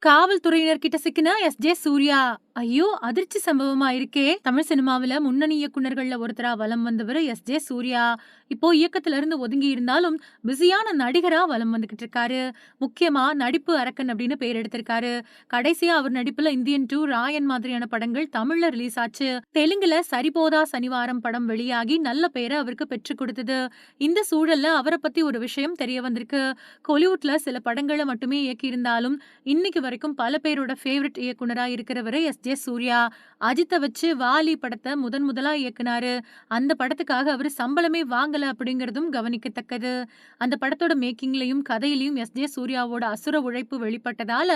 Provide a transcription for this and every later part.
காவல்துறையினர் கிட்ட சிக்கின எஸ்.ஜே. சூர்யா. ஐயோ! அதிர்ச்சி சம்பவமா இருக்கே! தமிழ் சினிமாவுல முன்னணி இயக்குனர்கள்ல ஒருத்தரா வலம் வந்தவரு எஸ்.ஜே. சூர்யா. இப்போ இயக்கத்துல இருந்து ஒதுங்கி இருந்தாலும், பிஸியான நடிகரா வலம் வந்துகிட்டு இருக்காரு. முக்கியமா நடிப்பு அரக்கன் அப்படின்னு பேர் எடுத்திருக்காரு. கடைசியா அவர் நடிப்புல இந்தியன் 2, ராயன் மாதிரியான படங்கள் தமிழ்ல ரிலீஸ் ஆச்சு. தெலுங்குல சரிபோதா சனிவாரம் படம் வெளியாகி நல்ல பெயர அவருக்கு பெற்றுக் கொடுத்தது. இந்த சூழல்ல அவர பத்தி ஒரு விஷயம் தெரிய வந்திருக்கு. கோலிவுட்ல சில படங்கள மட்டுமே இயக்கியிருந்தாலும், இன்னைக்கு வரைக்கும் பல பேரோட ஃபேவரைட் இயக்குனரா இருக்கிறவரு எஸ்.ஜே. சூர்யா. அஜித்த வச்சு வாலி படத்த முதலா இயக்குனாரு. அந்த படத்துக்காக அவரு சம்பளமே வாங்கல அப்படிங்கிறதும் கவனிக்கத்தக்கது. அந்த படத்தோட மேக்கிங்லயும், கதையிலயும் எஸ்.ஜே. சூர்யாவோட அசுர உழைப்பு வெளிப்பட்டதால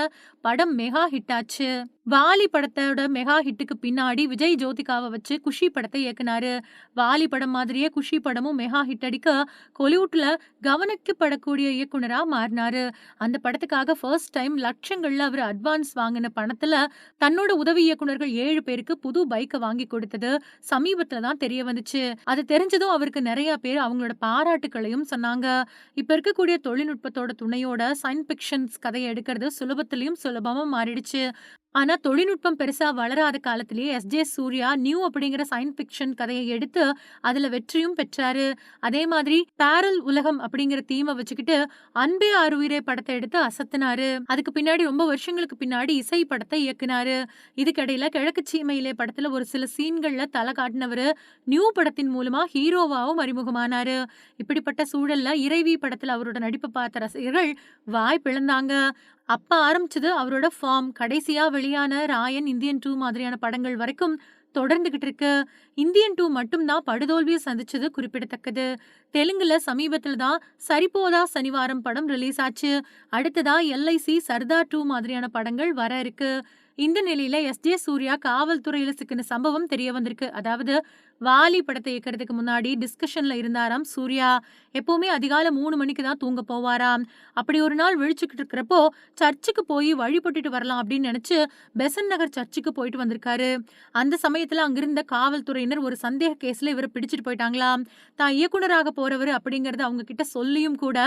படம் மெகா ஹிட் ஆச்சு. வாலி படத்தோட மெகா ஹிட்டுக்கு பின்னாடி விஜய் ஜோதிகாவ வச்சு குஷி படத்தை இயக்குனாரு. வாலி படம் மாதிரியே குஷி படமும் மெகா ஹிட் அடிக்க கோலிவுட்ல கவனிக்கப்படக்கூடிய இயக்குனரா மாறினாரு. அந்த படத்துக்காக ஃபர்ஸ்ட் டைம் லட்சங்கள்ல அவரு அட்வான்ஸ் வாங்கின பணத்துல தன்னோட உதவி இயக்குனர்கள் 7 பேருக்கு புது பைக்க வாங்கி கொடுத்தது சமீபத்துல தான் தெரிய வந்துச்சு. அது தெரிஞ்சதும் அவருக்கு நெறைய பேர் அவங்களோட பாராட்டுக்களையும் சொன்னாங்க. இப்ப இருக்கக்கூடிய தொழில்நுட்பத்தோட துணையோட சயின்ஸ் ஃபிக்ஷன்ஸ் கதைய எடுக்கிறது சுலபத்திலயும் சுலபமா மாறிடுச்சு. ஆனா தொழில்நுட்பம் பெருசா வளராத காலத்திலேயே எஸ்.ஜே. சூர்யா நியூ அப்படிங்கிற சயின்ஸ் ஃபிக்ஷன் கதைய எடுத்து அதுல வெற்றியும் பெற்றாரு. அதே மாதிரி பேரல் உலகம் அப்படிங்கிற தீம வச்சுக்கிட்டு அன்பே ஆருயிரே படத்த எடுத்து அசத்துனாரு. அதுக்கு பின்னாடி ரொம்ப வருஷங்களுக்கு பின்னாடி இசை படத்தை இயக்குனாரு. இதுக்கிடையில கிழக்கு சீமையிலே படத்துல ஒரு சில சீன்கள்ல தல காட்டினவரு நியூ படத்தின் மூலமா ஹீரோவாவும் அறிமுகமானாரு. இப்படிப்பட்ட சூழல்ல இறைவி படத்துல அவரோட நடிப்பை பார்த்த ரசிகர்கள் வாய் பிளந்தாங்க. அப்ப ஆரம்பிச்சது அவரோட ஃபார்ம். கடைசியா வெளியான ராயன், இந்தியன் 2 மாதிரியான படங்கள் வரைக்கும் தொடர்ந்துகிட்டு இருக்கு. இந்தியன் 2 மட்டும் தான் படுதோல்விய சந்திச்சது குறிப்பிடத்தக்கது. தெலுங்குல சமீபத்துல தான் சரிபோதா சனிவாரம் படம் ரிலீஸ் ஆச்சு. அடுத்ததா எல்.ஐ.சி, சர்தார் 2 மாதிரியான படங்கள் வர இருக்கு. இந்த நிலையில எஸ்.ஜே. சூர்யா காவல்துறையில சிக்கின சம்பவம் தெரிய வந்திருக்கு. அதாவது வாலி படத்தை இயக்கறதுக்கு முன்னாடி டிஸ்கஷன்ல இருந்தாராம் சூர்யா. எப்பவுமே அதிகாலை 3 மணிக்கு தான் தூங்க போவாராம். அப்படி ஒரு நாள் விழிச்சுக்கிட்டு இருக்கிறப்போ, சர்ச்சுக்கு போய் வழிபட்டுட்டு வரலாம் அப்படின்னு நினைச்சு பெசன்ட் நகர் சர்ச்சுக்கு போயிட்டு வந்திருக்காரு. அந்த சமயத்துல அங்கிருந்த காவல்துறையினர் ஒரு சந்தேக கேஸ்ல இவர பிடிச்சிட்டு போயிட்டாங்களாம். தான் இயக்குனராக போறவரு அப்படிங்கறத அவங்க கிட்ட சொல்லியும் கூட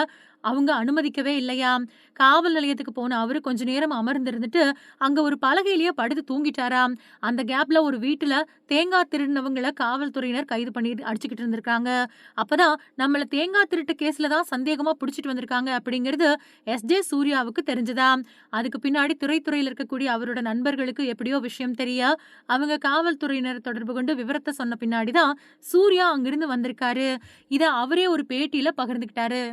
அவங்க அனுமதிக்கவே இல்லையாம். காவல் நிலையத்துக்கு போன அவரு கொஞ்ச நேரம் அமர்ந்திருந்துட்டு அங்க ஒரு பலகையிலேயே படுத்து தூங்கிட்டாராம். அந்த கேப்ல ஒரு வீட்டுல தேங்காய் திருடினவங்கள காவல்துறையினர் கைது பண்ணி அடிச்சுக்கிட்டு இருந்திருக்காங்க. அப்பதான் நம்மள தேங்காய் திருட்டு கேஸ்ல தான் சந்தேகமா புடிச்சிட்டு வந்திருக்காங்க அப்படிங்கிறது எஸ்.ஜே. சூர்யாவுக்கு தெரிஞ்சதாம். அதுக்கு பின்னாடி திரைத்துறையில இருக்கக்கூடிய அவரோட நண்பர்களுக்கு எப்படியோ விஷயம் தெரிய, அவங்க காவல்துறையினர் தொடர்பு கொண்டு விவரத்த சொன்ன பின்னாடி தான் சூர்யா அங்கிருந்து வந்திருக்காரு. இத அவரே ஒரு பேட்டியில பகிர்ந்துக்கிட்டாரு.